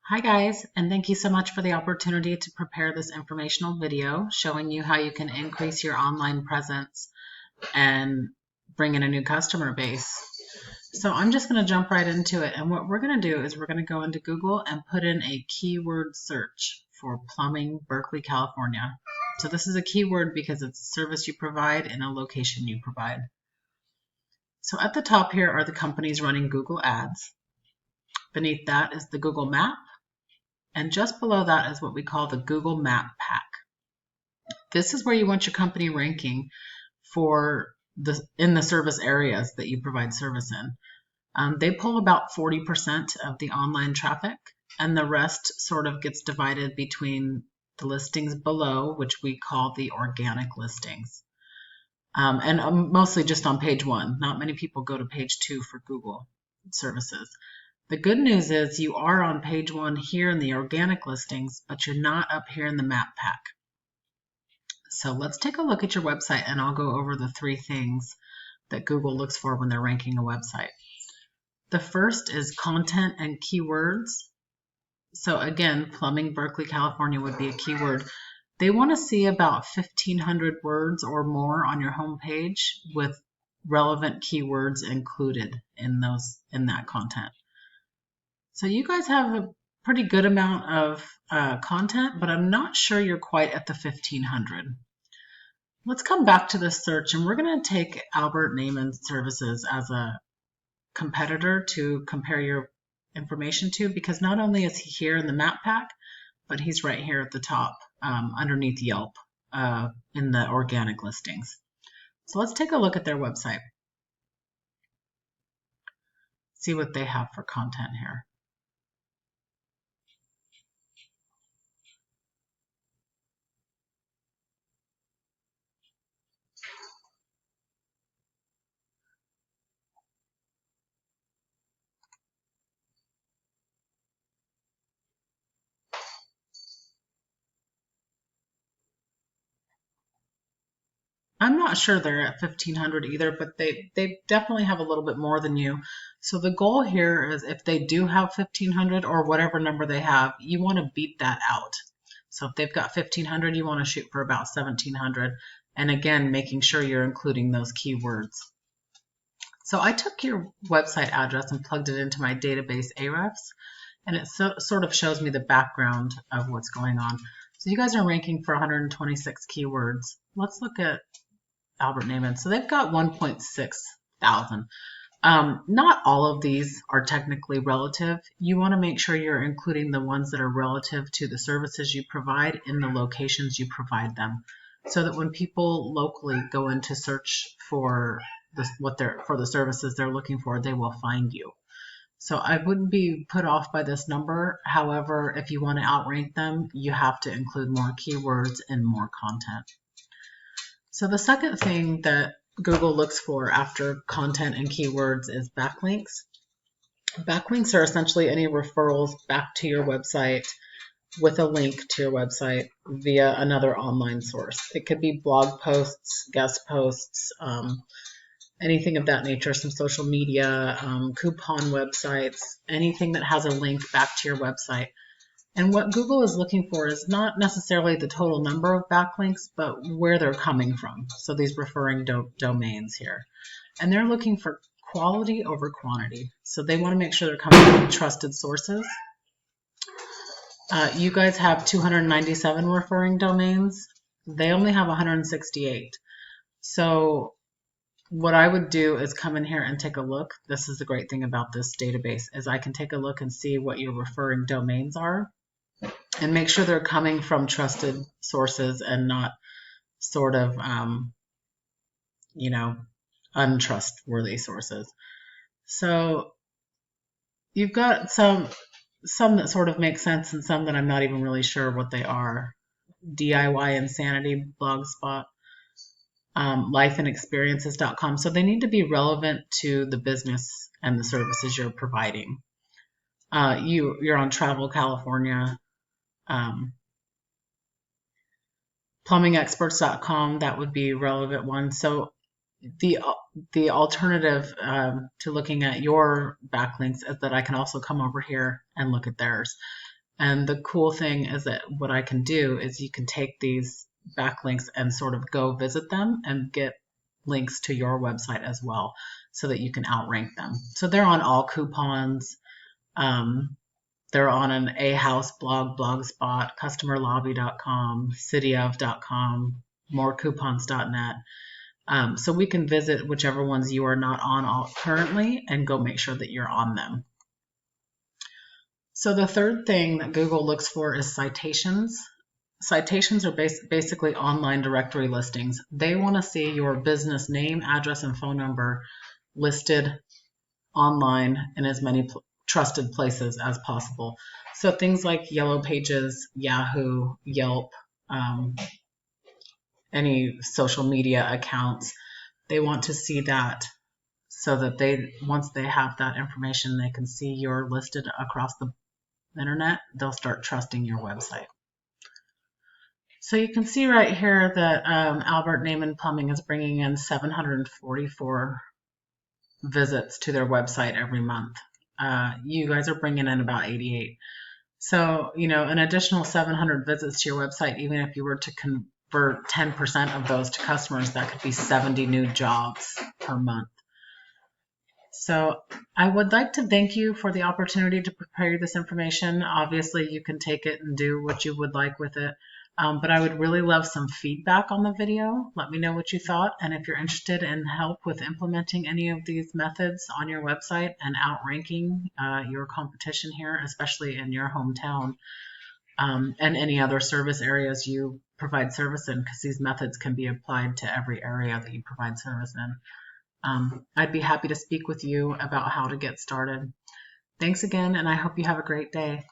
Hi guys, and thank you so much for the opportunity to prepare this informational video showing you how you can increase your online presence and bring in a new customer base. So I'm just going to jump right into it, and what we're going to do is we're going to go into Google and put in a keyword search for plumbing, Berkeley, California. So this is a keyword because it's a service you provide in a location you provide. So at the top here are the companies running Google Ads. Beneath that is the Google Map. And just below that is what we call the Google Map Pack. This is where you want your company ranking in the service areas that you provide service in. They pull about 40% of the online traffic, and the rest sort of gets divided between the listings below, which we call the organic listings. And mostly just on page 1. Not many people go to page 2 for Google services. The good news is you are on page 1 here in the organic listings, but you're not up here in the map pack. So let's take a look at your website, and I'll go over the 3 things that Google looks for when they're ranking a website. The first is content and keywords. So again, plumbing, Berkeley, California would be a keyword. They want to see about 1,500 words or more on your homepage with relevant keywords included in that content. So you guys have a pretty good amount of content, but I'm not sure you're quite at the 1,500. Let's come back to this search, and we're going to take Albert Neiman Services as a competitor to compare your information to, because not only is he here in the map pack, but he's right here at the top underneath Yelp in the organic listings. So let's take a look at their website. See what they have for content here. I'm not sure they're at 1,500 either, but they definitely have a little bit more than you. So the goal here is if they do have 1,500 or whatever number they have, you want to beat that out. So if they've got 1,500, you want to shoot for about 1,700. And again, making sure you're including those keywords. So I took your website address and plugged it into my database Ahrefs, and it sort of shows me the background of what's going on. So you guys are ranking for 126 keywords. Let's look at Albert Neiman. So they've got 1.6 thousand. Not all of these are technically relative. You want to make sure you're including the ones that are relative to the services you provide in the locations you provide them, so that when people locally go in to search for the services they're looking for, they will find you. So I wouldn't be put off by this number. However, if you want to outrank them, you have to include more keywords and more content. So the second thing that Google looks for after content and keywords is backlinks. Backlinks are essentially any referrals back to your website with a link to your website via another online source. It could be blog posts, guest posts, anything of that nature, some social media, coupon websites, anything that has a link back to your website. And what Google is looking for is not necessarily the total number of backlinks, but where they're coming from. So these referring domains here. And they're looking for quality over quantity. So they want to make sure they're coming from trusted sources. You guys have 297 referring domains. They only have 168. So what I would do is come in here and take a look. This is the great thing about this database, is I can take a look and see what your referring domains are, and make sure they're coming from trusted sources and not sort of, untrustworthy sources. So you've got some that sort of make sense and some that I'm not even really sure what they are. DIY Insanity, Blogspot, lifeandexperiences.com. So they need to be relevant to the business and the services you're providing. You're on Travel California. Plumbingexperts.com, that would be a relevant one. So the alternative to looking at your backlinks is that I can also come over here and look at theirs. And the cool thing is that what I can do is you can take these backlinks and sort of go visit them and get links to your website as well so that you can outrank them. So they're on all coupons. They're on an A House blog, Blogspot, CustomerLobby.com, CityOf.com, MoreCoupons.net. So we can visit whichever ones you are not on currently and go make sure that you're on them. So the third thing that Google looks for is citations. Citations are basically online directory listings. They want to see your business name, address, and phone number listed online in as many trusted places as possible. So things like Yellow Pages, Yahoo, Yelp, any social media accounts, they want to see that so that once they have that information, they can see you're listed across the internet, they'll start trusting your website. So you can see right here that Albert Neiman Plumbing is bringing in 744 visits to their website every month. You guys are bringing in about 88. So, an additional 700 visits to your website, even if you were to convert 10% of those to customers, that could be 70 new jobs per month. So I would like to thank you for the opportunity to prepare you this information. Obviously, you can take it and do what you would like with it. But I would really love some feedback on the video. Let me know what you thought. And if you're interested in help with implementing any of these methods on your website and outranking your competition here, especially in your hometown, and any other service areas you provide service in, because these methods can be applied to every area that you provide service in. I'd be happy to speak with you about how to get started. Thanks again, and I hope you have a great day.